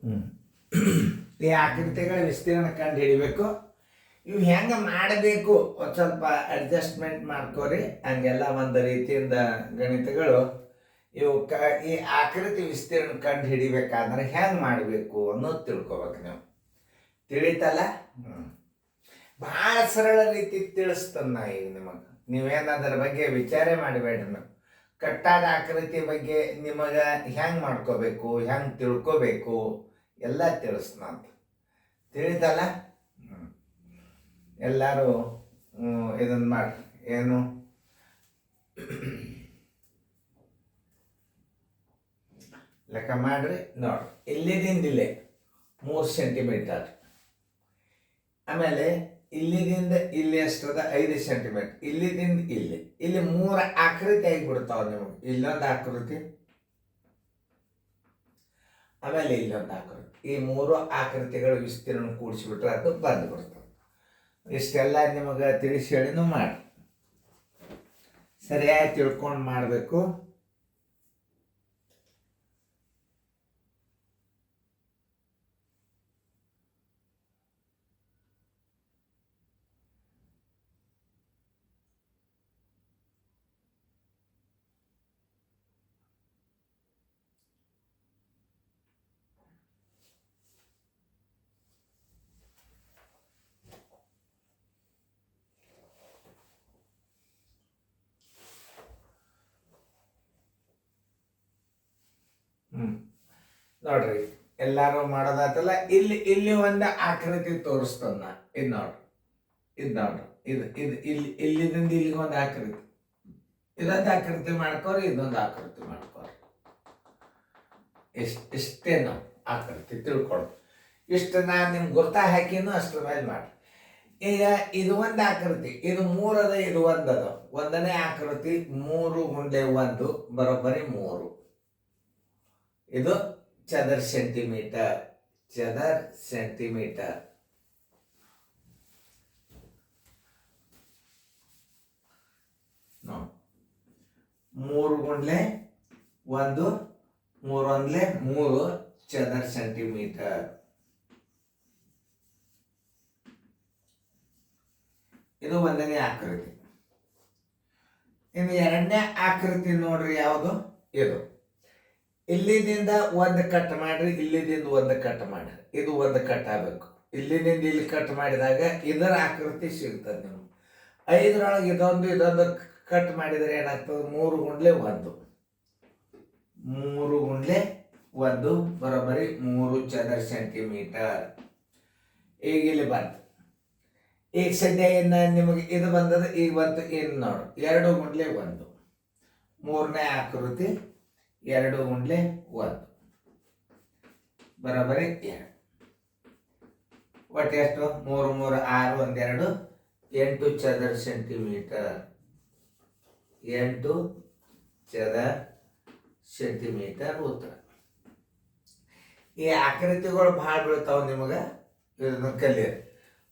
ಹ್ಮ್. ಈ ಆಕೃತಿಗಳ ವಿಸ್ತೀರ್ಣ ಕಂಡು ಹಿಡಿಬೇಕು. ಇವು ಹೆಂಗೆ ಮಾಡಬೇಕು ಒಂದು ಸ್ವಲ್ಪ ಅಡ್ಜಸ್ಟ್ಮೆಂಟ್ ಮಾಡ್ಕೋರಿ. ಹಂಗೆಲ್ಲ ಒಂದು ರೀತಿಯಿಂದ ಗಣಿತಗಳು ಇವು ಈ ಆಕೃತಿ ವಿಸ್ತೀರ್ಣ ಕಂಡು ಹಿಡಿಬೇಕಾದ್ರೆ ಹೆಂಗೆ ಮಾಡಬೇಕು ಅನ್ನೋದು ತಿಳ್ಕೊಬೇಕು ನೀವು. ತಿಳಿತಲ್ಲ? ಭಾಳ ಸರಳ ರೀತಿ ತಿಳಿಸ್ತೇನೆ ನಾ ಈಗ ನಿಮಗೆ. ನೀವೇನು ಅದರ ಬಗ್ಗೆ ವಿಚಾರ ಮಾಡಬೇಡ್ರಿ. ನೀವು ಕಟ್ಟಾದ ಆಕೃತಿ ಬಗ್ಗೆ ನಿಮಗೆ ಹೆಂಗೆ ಮಾಡ್ಕೋಬೇಕು, ಹೆಂಗೆ ತಿಳ್ಕೋಬೇಕು ಎಲ್ಲ ತಿಳಿಸ್ನ ಅಂತ. ತಿಳಿತಲ್ಲ? ಎಲ್ಲರೂ ಇದನ್ನು ಮಾಡ್ರಿ. ಏನು ಲೆಕ್ಕ ಮಾಡ್ರಿ. ನೋಡ್ರಿ, ಇಲ್ಲಿದಿಂದ ಇಲ್ಲೇ 3 ಸೆಂಟಿಮೀಟರ್. ಆಮೇಲೆ ಇಲ್ಲಿದಿಂದ ಇಲ್ಲಿ ಎಷ್ಟದ 5 ಸೆಂಟಿಮೀಟರ್. ಇಲ್ಲಿದಿಂದ ಇಲ್ಲಿ 3 ಆಕೃತಿ ಆಗಿಬಿಡ್ತಾವ ನಿಮಗೆ. ಇಲ್ಲೊಂದು ಆಕೃತಿ, ಆಮೇಲೆ ಇಲ್ಲೊಂದು ಆಕೃತಿ. ಈ 3 ಆಕೃತಿಗಳು ವಿಸ್ತೀರ್ಣ ಕೂಡಿಸಿಬಿಟ್ರೆ ಅದು ಬಂದು ಬಿಡ್ತದೆ. ಇಷ್ಟೆಲ್ಲ ನಿಮಗೆ ತಿಳಿಸಿ ಹೇಳಿನೂ ಮಾಡಿ. ಸರಿಯಾಗಿ ತಿಳ್ಕೊಂಡು ಮಾಡಬೇಕು. ನೋಡ್ರಿ, ಎಲ್ಲಾರು ಮಾಡೋದಾತಲ್ಲ. ಇಲ್ಲಿ ಒಂದು ಆಕೃತಿ ತೋರಿಸ್ತದ. ಇದು ನೋಡ್ರಿ, ಇಲ್ಲಿದಿಂದ ಇಲ್ಲಿಗೆ ಒಂದು ಆಕೃತಿ. ಇದೊಂದು ಆಕೃತಿ ಮಾಡ್ಕೋರಿ, ಇದೊಂದು ಆಕೃತಿ ಮಾಡ್ಕೋರಿ. ಇಷ್ಟೇ ನಾವು ಆಕೃತಿ ತಿಳ್ಕೊಳು. ಇಷ್ಟು ನಾನು ನಿಮ್ಗೆ ಗೊತ್ತಾ ಹಾಕಿನೂ ಅಷ್ಟ್ರ ಮೇಲೆ ಮಾಡಿ. ಈಗ ಇದು ಒಂದು ಆಕೃತಿ, ಇದು 3 ಅದ, ಇದು 1 ಅದ. 1ನೇ ಆಕೃತಿ 3 ಗುಂಡ್ಲೆ 1 ಬರೋಬ್ಬರಿ 3. ಇದು ಚದರ ಸೆಂಟಿಮೀಟರ್. 3 ಗುಂಡ್ಲೆ 1, 3 1 3 ಚದರ ಸೆಂಟಿಮೀಟರ್. ಇದು 1ನೇ ಆಕೃತಿ. ಇನ್ನು 2ನೇ ಆಕೃತಿ ನೋಡ್ರಿ, ಯಾವುದು? ಇದು. ಇಲ್ಲಿದಿಂದ 1 ಕಟ್ ಮಾಡ್ರಿ, ಇಲ್ಲಿದಿಂದ 1 ಕಟ್ ಮಾಡ್ರಿ. ಇದು 1 ಕಟ್ ಆಗಬೇಕು. ಇಲ್ಲಿಂದ ಇಲ್ಲಿ ಕಟ್ ಮಾಡಿದಾಗ ಇದರ ಆಕೃತಿ ಸಿಗ್ತದೆ ನಿಮ್ಗೆ. 5ರೊಳಗೆ ಇದೊಂದು ಕಟ್ ಮಾಡಿದರೆ ಏನಾಗ್ತದೆ? 3 ಗುಂಡ್ಲೆ 1. 3 ಗುಂಡ್ಲೆ 1 ಬರೋಬ್ಬರಿ 3 ಚದರ ಸೆಂಟಿಮೀಟರ್. ಈಗ ಇಲ್ಲಿ ಬಂತು. ಈಗ ಸದ್ಯ ಇನ್ನು ನಿಮಗೆ ಇದು ಬಂದದ. ಈಗ ಬಂತು ಇನ್ನು ನೋಡು, 2 ಗುಂಡ್ಲೆ 1. 3ನೇ ಆಕೃತಿ 2 ಗುಂಡ್ಲೆ 1 ಬರೋಬ್ಬರಿ 2. ಒಟ್ಟು ಎಷ್ಟು? 3 3 6 1 2 8 ಚದರ ಸೆಂಟಿಮೀಟರ್. 8 ಚದರ ಸೆಂಟಿಮೀಟರ್ ಉತ್ತರ. ಈ ಆಕೃತಿಗಳು ಭಾಳ ಬೀಳ್ತಾವ ನಿಮಗೆ. ಇದನ್ನು ಕಲಿಯಿರಿ,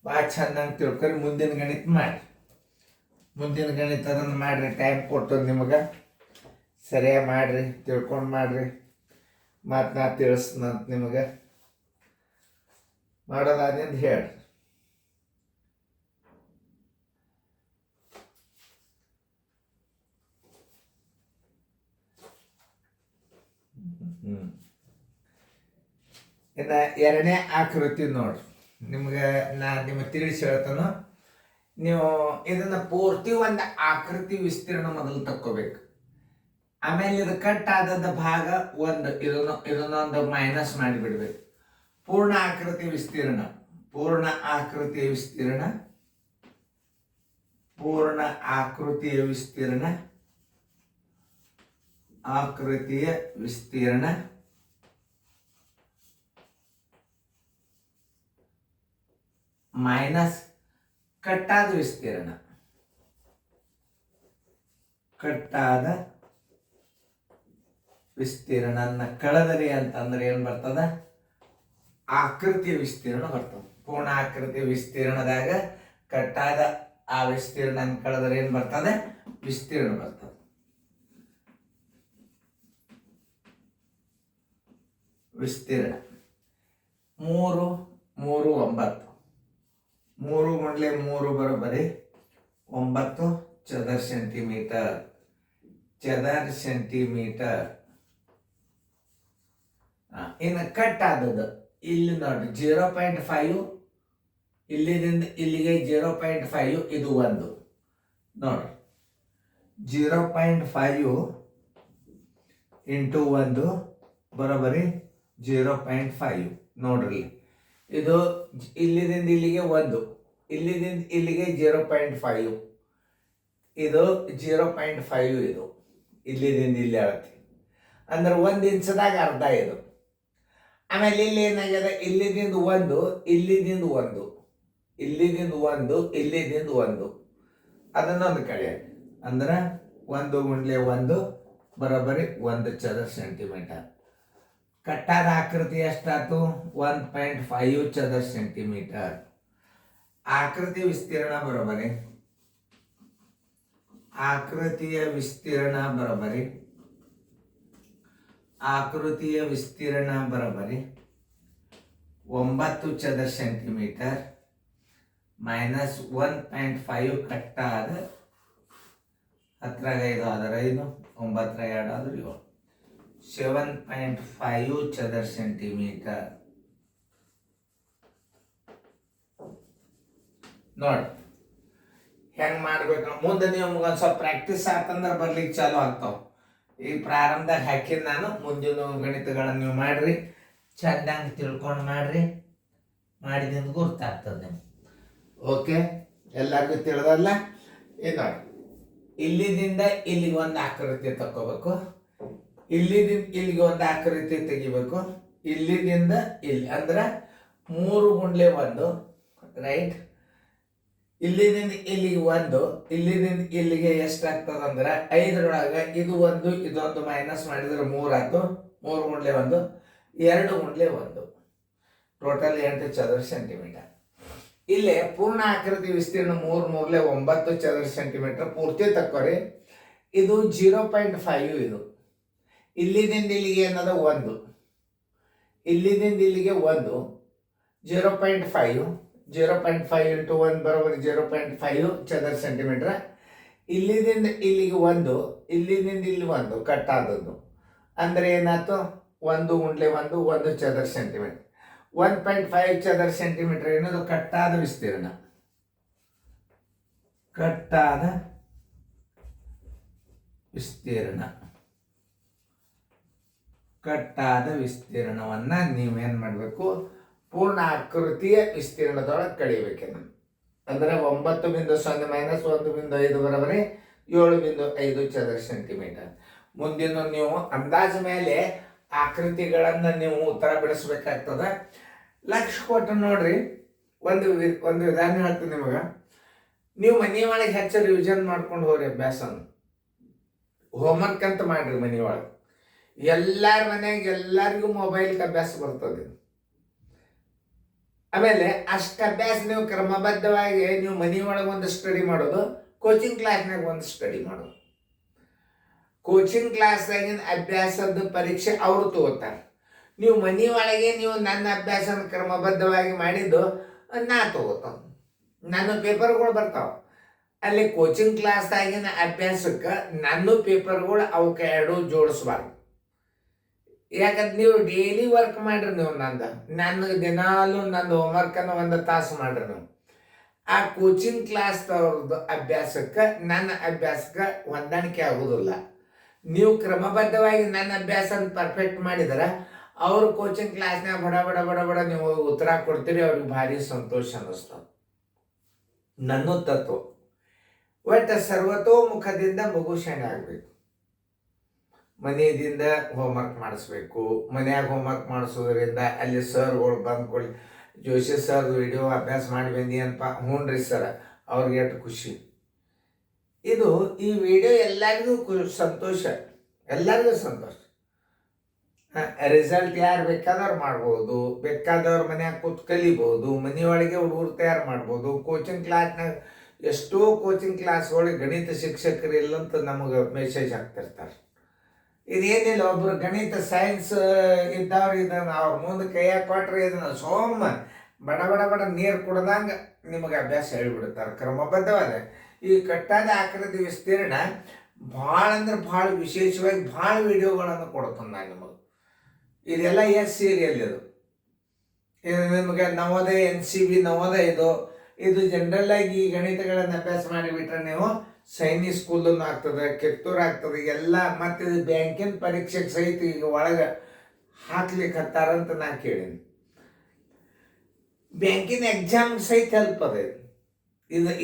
ಭಾಳ ಚೆನ್ನಾಗಿ ತಿಳ್ಕೊಂಡು ಮುಂದಿನ ಗಣಿತ ಮಾಡಿ. ಮುಂದಿನ ಗಣಿತ ಅದನ್ನು ಮಾಡಿರಿ. ಟೈಮ್ ಕೊಟ್ಟು ನಿಮಗೆ ಸರಿಯಾಗಿ ಮಾಡಿರಿ, ತಿಳ್ಕೊಂಡು ಮಾಡಿರಿ. ಮತ್ತು ನಾ ತಿಳಿಸ್ನಂತ ನಿಮಗೆ. ಮಾಡೋದಾದಿಂದ ಹೇಳ್ರಿ. ಇನ್ನು 2ನೇ ಆಕೃತಿ ನೋಡ್ರಿ. ನಿಮ್ಗೆ ನಿಮಗೆ ತಿಳಿಸಿ ಹೇಳ್ತಾನು. ನೀವು ಇದನ್ನು ಪೂರ್ತಿ ಒಂದು ಆಕೃತಿ ವಿಸ್ತೀರ್ಣ ಮೊದಲು ತಕ್ಕೋಬೇಕು. ಆಮೇಲೆ ಇದು ಕಟ್ ಆದದ ಭಾಗ 1, ಇದನ್ನೊಂದು ಮೈನಸ್ ಮಾಡಿಬಿಡ್ಬೇಕು. ಪೂರ್ಣ ಆಕೃತಿ ವಿಸ್ತೀರ್ಣ, ಪೂರ್ಣ ಆಕೃತಿಯ ವಿಸ್ತೀರ್ಣ, ಪೂರ್ಣ ಆಕೃತಿಯ ವಿಸ್ತೀರ್ಣ, ಆಕೃತಿಯ ವಿಸ್ತೀರ್ಣ ಮೈನಸ್ ಕಟ್ಟಾದ ವಿಸ್ತೀರ್ಣ. ಕಟ್ಟಾದ ವಿಸ್ತೀರ್ಣ ಕಳೆದರಿ ಅಂತಂದ್ರೆ ಏನು ಬರ್ತದ? ಆಕೃತಿಯ ವಿಸ್ತೀರ್ಣ ಬರ್ತದೆ. ಪೂರ್ಣ ಆಕೃತಿಯ ವಿಸ್ತೀರ್ಣದಾಗ ಕಟ್ಟಾದ ಆ ವಿಸ್ತೀರ್ಣ ಕಳೆದರೆ ಏನು ಬರ್ತದೆ? ವಿಸ್ತೀರ್ಣ ಬರ್ತದೆ. ವಿಸ್ತೀರ್ಣ 3 3 9. 3 ಗುಂಡ್ಲೆ 3 ಬರೋಬ್ಬರಿ 9 ಚದರ ಸೆಂಟಿಮೀಟರ್. ಇನ್ನು ಕಟ್ ಆದದ್ದು ಇಲ್ಲಿ ನೋಡಿ 0.5, ಇಲ್ಲಿದಿಂದ ಇಲ್ಲಿಗೆ 0.5, ಇದು 1 ನೋಡ್ರಿ. 0.5 ಇಂಟು 1 ಬರೋಬ್ಬರಿ 0.5 ನೋಡ್ರಿ. ಇದು ಇಲ್ಲಿದಿಂದ ಇಲ್ಲಿಗೆ 1, ಇಲ್ಲಿದಿಂದ ಇಲ್ಲಿಗೆ 0.5, ಇದು 0.5, ಇದು ಇಲ್ಲಿದಿಂದ ಇಲ್ಲಿ ಆಗುತ್ತೆ ಅಂದ್ರೆ 1 ಇಂಚದಾಗ ಅರ್ಧ ಇದು. ಆಮೇಲೆ ಇಲ್ಲಿ ಏನಾಗಿದೆ, ಇಲ್ಲಿದಿಂದ 1, ಇಲ್ಲಿದಿಂದ 1, ಇಲ್ಲಿದಿಂದ 1, ಇಲ್ಲಿದಿಂದ 1, ಅದನ್ನೊಂದು ಕಡೆ ಅಂದ್ರೆ 1 ಗುಂಡ್ಲೆ 1 ಬರೋಬ್ಬರಿ 1 ಚದರ ಸೆಂಟಿಮೀಟರ್. ಕಟ್ಟಾದ ಆಕೃತಿ ಎಷ್ಟಾಯ್ತು? 1.5 ಚದರ ಸೆಂಟಿಮೀಟರ್. ಆಕೃತಿ ವಿಸ್ತೀರ್ಣ ಬರೋಬ್ಬರಿ, ಆಕೃತಿಯ ವಿಸ್ತೀರ್ಣ ಬರೋಬ್ಬರಿ 9 ಚದರ ಸೆಂಟಿಮೀಟರ್ ಮೈನಸ್ 1.5 ಕಟ್ಟಾದ 10 5 ಆದ್ರೆ 5, 9 2 ಆದ್ರೆ 7, 7.5 ಚದರ ಸೆಂಟಿಮೀಟರ್. ನೋಡಿ ಹೆಂಗ್ ಮಾಡ್ಬೇಕು ಮುಂದೆ. ನೀವು ಒಂದು ಸ್ವಲ್ಪ ಪ್ರಾಕ್ಟೀಸ್ ಆತಂದ್ರೆ ಬರ್ಲಿಕ್ಕೆ ಚಾಲು ಆಗ್ತಾವ. ಈ ಪ್ರಾರಂಭದಾಗ ಹಾಕಿದ್ ನಾನು, ಮುಂದಿನ ಗಣಿತಗಳನ್ನು ನೀವು ಮಾಡ್ರಿ, ಚಂದಂಗೆ ತಿಳ್ಕೊಂಡು ಮಾಡ್ರಿ, ಮಾಡಿದಿಂದ ಗೊತ್ತಾಗ್ತದೆ ನಿಮ್ಗೆ. ಓಕೆ, ಎಲ್ಲರಿಗೂ ತಿಳಿದಲ್ಲ? ಇದು ನೋಡಿ, ಇಲ್ಲಿದಿಂದ ಇಲ್ಲಿಗೆ ಒಂದು ಆಕೃತಿ ತಗೋಬೇಕು, ಇಲ್ಲಿದಿಂದ ಇಲ್ಲಿಗೆ ಒಂದು ಆಕೃತಿ ತೆಗಿಬೇಕು, ಇಲ್ಲಿದಿಂದ ಇಲ್ಲಿ ಅಂದ್ರೆ 3 ಗುಂಡ್ಲೆ 1 ರೈಟ್. ಇಲ್ಲಿದಿಂದ ಇಲ್ಲಿಗೆ 1, ಇಲ್ಲಿದಿಂದ ಇಲ್ಲಿಗೆ ಎಷ್ಟಾಗ್ತದೆ ಅಂದ್ರೆ 5ರೊಳಗೆ ಇದು 1, ಇದೊಂದು ಮೈನಸ್ ಮಾಡಿದ್ರೆ 3 ಆಯ್ತು. 3 ಗುಂಡ್ಲೆ 1, 2 ಗುಂಡ್ಲೆ 1, ಟೋಟಲ್ 8 ಚದರ ಸೆಂಟಿಮೀಟರ್. ಇಲ್ಲಿ ಪೂರ್ಣ ಆಕೃತಿ ವಿಸ್ತೀರ್ಣ 3 3 9 ಚದರ ಸೆಂಟಿಮೀಟರ್ ಪೂರ್ತಿ ತಕ್ಕೋರಿ. ಇದು 0.5, ಇದು ಇಲ್ಲಿದಿಂದ ಇಲ್ಲಿಗೆ ಏನದ 1, ಇಲ್ಲಿದಿಂದ ಇಲ್ಲಿಗೆ 1, 0.5, 0.5 ಇಂಟು 1 ಬರೋಬರಿ 0.5 ಚದರ ಸೆಂಟಿಮೀಟರ್. ಇಲ್ಲಿದಿಂದ ಇಲ್ಲಿಗೆ 1, ಇಲ್ಲಿದಿಂದ ಇಲ್ಲಿ 1 ಕಟ್ಟಾದದ್ದು ಅಂದ್ರೆ ಏನಾಯ್ತು? 1 ಗುಂಡ್ಲೆ 1 1 ಚದರ ಸೆಂಟಿಮೀಟರ್. 1.5 ಚದರ ಸೆಂಟಿಮೀಟರ್ ಏನದು ಕಟ್ಟಾದ ವಿಸ್ತೀರ್ಣ. ಕಟ್ಟಾದ ವಿಸ್ತೀರ್ಣ, ಕಟ್ಟಾದ ವಿಸ್ತೀರ್ಣವನ್ನ ನೀವೇನ್ ಮಾಡಬೇಕು? ಪೂರ್ಣ ಆಕೃತಿಯ ವಿಸ್ತೀರ್ಣದೊಳಗೆ ಕಳಿಬೇಕೇನು ಅಂದ್ರೆ 9.0 ಮೈನಸ್ 1.5 ಬರೋಬರಿ 7.5 ಚದರ ಸೆಂಟಿಮೀಟರ್. ಮುಂದಿನ ನೀವು ಅಂದಾಜು ಮೇಲೆ ಆಕೃತಿಗಳನ್ನ ನೀವು ಉತ್ತರ ಬಿಡಿಸ್ಬೇಕಾಗ್ತದ. ಲಕ್ಷ ಕೊಟ್ಟು ನೋಡ್ರಿ, ಒಂದು ವಿಧಾನ ಹೇಳ್ತೀನಿ ನಿಮಗೆ. ನೀವು ಮನೆ ಒಳಗೆ ಹೆಚ್ಚು ರಿವಿಷನ್ ಮಾಡ್ಕೊಂಡು ಹೋಗ್ರಿ, ಅಭ್ಯಾಸನ ಹೋಮ್ವರ್ಕ್ ಅಂತ ಮಾಡ್ರಿ ಮನೆ ಒಳಗೆ. ಎಲ್ಲಾರ ಮನೆಯಾಗ ಎಲ್ಲರಿಗೂ ಮೊಬೈಲ್ಗೆ ಅಭ್ಯಾಸ ಬರ್ತದೆ. ಆಮೇಲೆ ಅಷ್ಟು ಅಭ್ಯಾಸ ನೀವು ಕ್ರಮಬದ್ಧವಾಗಿ ನೀವು ಮನೆ ಒಳಗೆ ಒಂದು ಸ್ಟಡಿ ಮಾಡೋದು, ಕೋಚಿಂಗ್ ಕ್ಲಾಸ್ನಾಗ ಒಂದು ಸ್ಟಡಿ ಮಾಡೋದು. ಕೋಚಿಂಗ್ ಕ್ಲಾಸ್ದಾಗಿನ ಅಭ್ಯಾಸದ ಪರೀಕ್ಷೆ ಅವರು ತಗೋತಾರೆ. ನೀವು ಮನೆ ಒಳಗೆ ನೀವು ನನ್ನ ಅಭ್ಯಾಸನ ಕ್ರಮಬದ್ಧವಾಗಿ ಮಾಡಿದ್ದು ನಾ ತಗೋತಾವ, ನನ್ನ ಪೇಪರ್ಗಳು ಬರ್ತಾವ. ಅಲ್ಲಿ ಕೋಚಿಂಗ್ ಕ್ಲಾಸ್ದಾಗಿನ ಅಭ್ಯಾಸಕ್ಕೆ ನನ್ನ ಪೇಪರ್ಗಳು ಅವಕ್ಕೆ ಎರಡು ಜೋಡಿಸ್ಬಾರ್ದು. ಯಾಕಂದ್ರೆ ನೀವು ಡೈಲಿ ವರ್ಕ್ ಮಾಡ್ರಿ, ನೀವು ನನ್ನ ದಿನಾಲು ನಂದು ಹೋಮ್ವರ್ಕನ್ನು 1 ತಾಸು ಮಾಡ್ರಿ. ನೀವು ಆ ಕೋಚಿಂಗ್ ಕ್ಲಾಸ್ ತವ್ರದ್ದು ಅಭ್ಯಾಸಕ್ಕೆ ನನ್ನ ಅಭ್ಯಾಸಕ್ಕೆ ಹೊಂದಾಣಿಕೆ ಆಗೋದಿಲ್ಲ. ನೀವು ಕ್ರಮಬದ್ಧವಾಗಿ ನನ್ನ ಅಭ್ಯಾಸ ಪರ್ಫೆಕ್ಟ್ ಮಾಡಿದ್ರೆ ಅವರು ಕೋಚಿಂಗ್ ಕ್ಲಾಸ್ನಾಗ ಬಡ ಬಡ ಬಡ ಬಡ ನೀವು ಉತ್ತರ ಕೊಡ್ತೀರಿ, ಅವ್ರಿಗೆ ಭಾರಿ ಸಂತೋಷ ಅನ್ನಿಸ್ತದೆ. ನನ್ನ ತತ್ವ ಒಟ್ಟು ಸರ್ವತೋಮುಖದಿಂದ ಮಗು ಶಾಣೆ ಆಗಬೇಕು. ಮನೆಯಿಂದ ಹೋಮ್ವರ್ಕ್ ಮಾಡಿಸ್ಬೇಕು. ಮನ್ಯಾಗ ಹೋಮ್ವರ್ಕ್ ಮಾಡಿಸೋದ್ರಿಂದ ಅಲ್ಲಿ ಸರ್ಗಳು ಬಂದ್ಕೊಳ್ಳಿ, ಜೋಶಿ ಸರ್ ವಿಡಿಯೋ ಅಭ್ಯಾಸ ಮಾಡಿ ಬಂದಿ ಅನ್ಪ, ಹ್ಞೂ ರೀ ಸರ್, ಅವ್ರಿಗೆ ಎಷ್ಟು ಖುಷಿ. ಇದು ಈ ವಿಡಿಯೋ ಎಲ್ಲರಿಗೂ ಸಂತೋಷ, ಎಲ್ಲರಿಗೂ ಸಂತೋಷ. ರಿಸಲ್ಟ್ ಯಾರು ಬೇಕಾದವ್ರು ಮಾಡ್ಬೋದು, ಬೇಕಾದವ್ರ ಮನ್ಯಾಗ ಕೂತ್ ಕಲಿಬೋದು, ಮನೆಯೊಳಗೆ ಹುಡುಗರು ತಯಾರು ಮಾಡ್ಬೋದು. ಕೋಚಿಂಗ್ ಕ್ಲಾಸ್ನಾಗ ಎಷ್ಟೋ ಕೋಚಿಂಗ್ ಕ್ಲಾಸ್ಗಳಿಗೆ ಗಣಿತ ಶಿಕ್ಷಕರು ಇಲ್ಲಂತ ನಮಗೆ ಮೆಸೇಜ್ ಹಾಕ್ತಿರ್ತಾರೆ. ಇದೇನಿಲ್ಲ, ಒಬ್ರು ಗಣಿತ ಸೈನ್ಸ್ ಇದ್ದವ್ರು ಇದನ್ನು ಅವ್ರ ಮುಂದೆ ಕೈಯಾಗ ಕೊಟ್ರೆ ಇದನ್ನು ಸೋಮ ಬಡ ಬಡ ಬಡ ನೀರು ಕುಡ್ದಂಗೆ ನಿಮಗೆ ಅಭ್ಯಾಸ ಹೇಳಿಬಿಡ್ತಾರೆ. ಕ್ರಮಬದ್ಧವಾದ ಈ ಕಟ್ಟಾದ ಆಕೃತಿ ವಿಸ್ತೀರ್ಣ ಭಾಳ ಅಂದ್ರೆ ಭಾಳ ವಿಶೇಷವಾಗಿ ಭಾಳ ವಿಡಿಯೋಗಳನ್ನು ಕೊಡ್ತಾನೆ ನಾನು ನಿಮಗೆ. ಇದೆಲ್ಲ ಎಸ್ ಸೀರಿಯಲ್ ಇದು ನಿಮಗೆ ನವೋದಯ NCB ನವೋದಯ ಇದು ಜನರಲ್ ಆಗಿ ಈ ಗಣಿತಗಳನ್ನು ಅಭ್ಯಾಸ ಮಾಡಿಬಿಟ್ರೆ ನೀವು ಸೈನಿಕ್ ಸ್ಕೂಲನ್ನು ಆಗ್ತದೆ, ಕಿತ್ತೂರು ಆಗ್ತದೆ ಎಲ್ಲ. ಮತ್ತು ಇದು ಬ್ಯಾಂಕಿನ ಪರೀಕ್ಷೆಗೆ ಸಹಿತ ಈಗ ಒಳಗೆ ಹಾಕ್ಲಿಕ್ಕೆ ಹತ್ತಾರಂತ ನಾ ಕೇಳೀನಿ. ಬ್ಯಾಂಕಿನ ಎಕ್ಸಾಮ್ ಸಹಿತ ಹೆಲ್ಪ್ ಅದ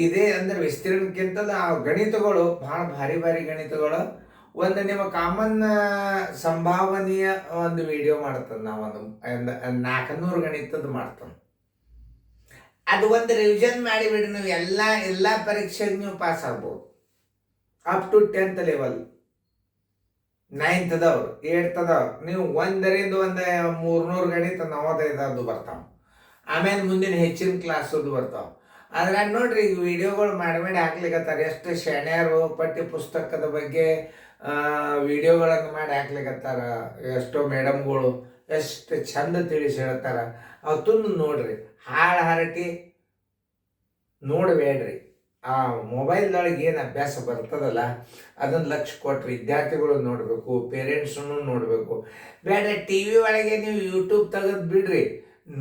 ಇದೇ ಅಂದ್ರೆ ವಿಸ್ತೀರ್ಣಕ್ಕಿಂತಲೂ ಆ ಗಣಿತಗಳು ಭಾಳ ಭಾರಿ ಭಾರಿ ಗಣಿತಗಳು. ಒಂದು ನಿಮ್ಮ ಕಾಮನ್ ಸಂಭಾವನೀಯ ಒಂದು ವಿಡಿಯೋ ಮಾಡ್ತದೆ. ನಾವೊಂದು 400 ಗಣಿತದ್ದು ಮಾಡ್ತಾನೆ. ಅದು ಒಂದು ರಿವಿಷನ್ ಮಾಡಿಬಿಡಿ, ನೀವು ಎಲ್ಲ ಪರೀಕ್ಷೆಗೆ ನೀವು ಪಾಸ್ ಆಗ್ಬೋದು. Up to 10th level, 9th ಅದಾವ್ರು, 8th ಅದಾವ್ರು. ನೀವು 1ರಿಂದ 300 ಗಣಿತ ನವೋದಯದ್ದು ಬರ್ತಾವೆ. ಆಮೇಲೆ ಮುಂದಿನ ಹೆಚ್ಚಿನ ಕ್ಲಾಸದ್ದು ಬರ್ತಾವೆ. ಅದ್ರಾಗ ನೋಡ್ರಿ ಈಗ ವಿಡಿಯೋಗಳು ಮಾಡಿ ಹಾಕ್ಲಿಕ್ಕತ್ತಾರೆ. ಎಷ್ಟು ಶಣ್ಯರು ಪಠ್ಯ ಪುಸ್ತಕದ ಬಗ್ಗೆ ವಿಡಿಯೋಗಳನ್ನು ಮಾಡಿ ಹಾಕ್ಲಿಕ್ಕತ್ತಾರ. ಎಷ್ಟೋ ಮೇಡಮ್ಗಳು ಎಷ್ಟು ಚಂದ ತಿಳಿಸಿ ಹೇಳ್ತಾರ. ಅವತ್ತೊಂದು ನೋಡ್ರಿ, ಹಾಳು ಹರಟಿ ನೋಡಬೇಡ್ರಿ. ಆ ಮೊಬೈಲ್ದೊಳಗೆ ಏನು ಅಭ್ಯಾಸ ಬರ್ತದಲ್ಲ ಅದನ್ನು ಲಕ್ಷ್ಯ ಕೊಟ್ಟರೆ ವಿದ್ಯಾರ್ಥಿಗಳು ನೋಡಬೇಕು, ಪೇರೆಂಟ್ಸನ್ನು ನೋಡಬೇಕು. ಬೇಡ TV ಒಳಗೆ ನೀವು ಯೂಟ್ಯೂಬ್ ತೆಗೆದು ಬಿಡ್ರಿ,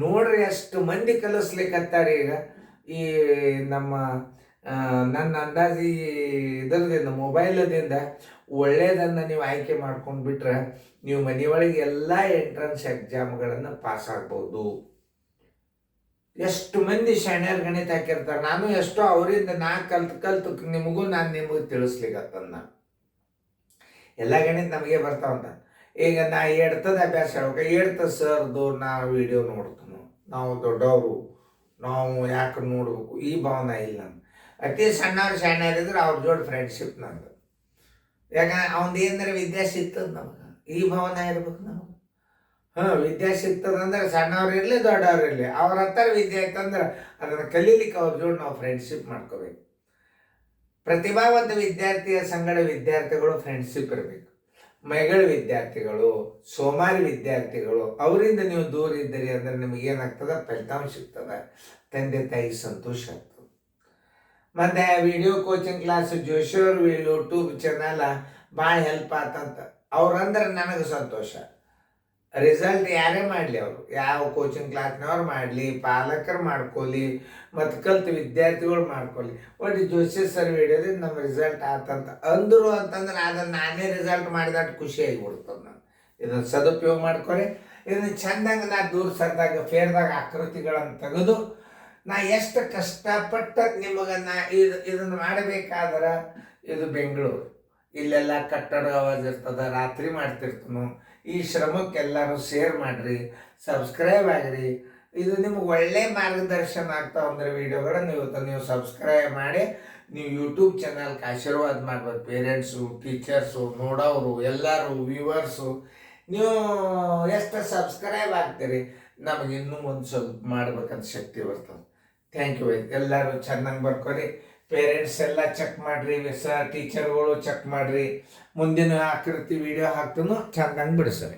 ನೋಡ್ರಿ. ಅಷ್ಟು ಮಂದಿ ಕಲಿಸ್ಲಿಕ್ಕತ್ತಾರೆ ಈಗ. ಈ ನನ್ನ ಅಂದಾಜು ಇದರದಿಂದ ಮೊಬೈಲದಿಂದ ಒಳ್ಳೆಯದನ್ನು ನೀವು ಆಯ್ಕೆ ಮಾಡ್ಕೊಂಡು ಬಿಟ್ರೆ ನೀವು ಮನೆಯೊಳಗೆ ಎಲ್ಲ ಎಂಟ್ರೆನ್ಸ್ ಎಕ್ಸಾಮ್ಗಳನ್ನು ಪಾಸ್ ಆಗ್ಬೋದು. ಎಷ್ಟು ಮಂದಿ ಶಾಣ್ಯರ್ ಗಣಿತ ಹಾಕಿರ್ತಾರೆ. ನಾನು ಎಷ್ಟೋ ಅವರಿಂದ ನಾ ಕಲ್ತು ನಿಮಗೂ ತಿಳಿಸ್ಲಿಕ್ಕತ್ತನ್ನ. ಎಲ್ಲ ಗಣಿತ ನಮಗೆ ಬರ್ತಾವಂತ. ಈಗ ನಾ ಎಡ್ತದ ಅಭ್ಯಾಸ ಹೇಳ್ಬೇಕು, ಎಡ್ತ ಸರ್ದು ನಾ ವಿಡಿಯೋ ನೋಡ್ತಾನು. ನಾವು ದೊಡ್ಡವರು, ನಾವು ಯಾಕೆ ನೋಡ್ಬೇಕು ಈ ಭಾವನೆ ಇಲ್ಲ. ಅತಿ ಸಣ್ಣವ್ರು ಶಾಣ್ಯರಿದ್ರೆ ಅವ್ರ ಜೋಡಿ ಫ್ರೆಂಡ್ಶಿಪ್ ನಂದು. ಯಾಕಂದ್ರೆ ಅವ್ನು ಏನಾರ ವಿದ್ಯೆ ಸಿಗ್ತದೆ ನಮಗೆ, ಈ ಭಾವನೆ ಇರ್ಬೇಕು ನಮಗೆ. ವಿದ್ಯೆ ಸಿಗ್ತದಂದ್ರೆ ಸಣ್ಣವ್ರು ಇರಲಿ ದೊಡ್ಡವ್ರು ಇರಲಿ, ಅವ್ರ ಹತ್ರ ವಿದ್ಯೆ ಐತಂದ್ರೆ ಅದನ್ನು ಕಲೀಲಿಕ್ಕೆ ಅವ್ರ ಜೋಡಿ ನಾವು ಫ್ರೆಂಡ್ಶಿಪ್ ಮಾಡ್ಕೋಬೇಕು. ಪ್ರತಿಭಾವಂತ ವಿದ್ಯಾರ್ಥಿಯ ಸಂಗಡ ವಿದ್ಯಾರ್ಥಿಗಳು ಫ್ರೆಂಡ್ಶಿಪ್ ಇರಬೇಕು. ಮೈಗಳ ವಿದ್ಯಾರ್ಥಿಗಳು, ಸೋಮಾರಿ ವಿದ್ಯಾರ್ಥಿಗಳು ಅವರಿಂದ ನೀವು ದೂರ ಇದ್ದೀರಿ ಅಂದರೆ ನಿಮಗೆ ಏನಾಗ್ತದೆ, ಫಲಿತಾಂಶ ಸಿಗ್ತದೆ, ತಂದೆ ತಾಯಿ ಸಂತೋಷ ಆಗ್ತದೆ. ಮತ್ತು ವಿಡಿಯೋ ಕೋಚಿಂಗ್ ಕ್ಲಾಸ್ ಜೋಶಿಯವ್ರ ಯೂಟ್ಯೂಬ್ ಚಾನಲ್ ಭಾಳ ಹೆಲ್ಪ್ ಆತಂತ ಅವ್ರಂದ್ರೆ ನನಗೆ ಸಂತೋಷ. ರಿಸಲ್ಟ್ ಯಾರೇ ಮಾಡಲಿ, ಅವರು ಯಾವ ಕೋಚಿಂಗ್ ಕ್ಲಾಸ್ನವ್ರು ಮಾಡಲಿ, ಪಾಲಕರು ಮಾಡ್ಕೊಳ್ಳಿ, ಮತ್ತು ಕಲ್ತು ವಿದ್ಯಾರ್ಥಿಗಳು ಮಾಡ್ಕೊಳ್ಳಿ, ಒಟ್ಟು ಜೋಶಿ ಸರ್ ವಿಡಿಯೋದಿಂದ ನಮ್ಮ ರಿಸಲ್ಟ್ ಆತಂತ ಅಂದರು ಅಂತಂದ್ರೆ ಅದನ್ನು ನಾನೇ ರಿಸಲ್ಟ್ ಮಾಡಿದಟ್ಟು ಖುಷಿಯಾಗಿಬಿಡ್ತದೆ. ನಾನು ಇದನ್ನು ಸದುಪಯೋಗ ಮಾಡ್ಕೊಳ್ಳಿ. ಇದನ್ನು ಚೆಂದಂಗೆ ನಾ ದೂರ ಸರ್ದಾಗ ಫೇರ್ದಾಗ ಆಕೃತಿಗಳನ್ನು ತೆಗೆದು ನಾ ಎಷ್ಟು ಕಷ್ಟಪಟ್ಟು ನಿಮಗೆ ಇದನ್ನು ಮಾಡಬೇಕಾದ್ರೆ ಇದು ಬೆಂಗಳೂರು, ಇಲ್ಲೆಲ್ಲ ಕಟ್ಟಡ ಆವಾಜ್ ಇರ್ತದೆ, ರಾತ್ರಿ ಮಾಡ್ತಿರ್ತನು. ಈ ಶ್ರಮಕ್ಕೆ ಎಲ್ಲರೂ ಶೇರ್ ಮಾಡಿರಿ, ಸಬ್ಸ್ಕ್ರೈಬ್ ಆಗಿರಿ. ಇದು ನಿಮ್ಗೆ ಒಳ್ಳೆ ಮಾರ್ಗದರ್ಶನ ಆಗ್ತಾವೆ ಅಂದರೆ ವಿಡಿಯೋಗಳನ್ನು ಇವತ್ತು ನೀವು ಸಬ್ಸ್ಕ್ರೈಬ್ ಮಾಡಿ ನೀವು ಯೂಟ್ಯೂಬ್ ಚಾನಲ್ಗೆ ಆಶೀರ್ವಾದ ಮಾಡ್ಬೋದು. ಪೇರೆಂಟ್ಸು, ಟೀಚರ್ಸು, ನೋಡೋರು, ಎಲ್ಲರೂ ವ್ಯೂವರ್ಸು, ನೀವು ಎಷ್ಟು ಸಬ್ಸ್ಕ್ರೈಬ್ ಆಗ್ತೀರಿ ನಮಗೆ ಇನ್ನೂ ಒಂದು ಸ್ವಲ್ಪ ಮಾಡ್ಬೇಕಂತ ಶಕ್ತಿ ಬರ್ತದೆ. Thank you. ಎಲ್ಲರೂ ಚೆನ್ನಾಗಿ ಬರ್ಕೊರಿ. ಪೇರೆಂಟ್ಸ್ ಎಲ್ಲ ಚೆಕ್ ಮಾಡಿರಿ, ಟೀಚರ್ಗಳು ಚೆಕ್ ಮಾಡಿರಿ. ಮುಂದಿನ ಆಕೃತಿ ವಿಡಿಯೋ ಹಾಕ್ತೂ ಚೆಂದಂಗೆ ಬಿಡಿಸ್ರಿ.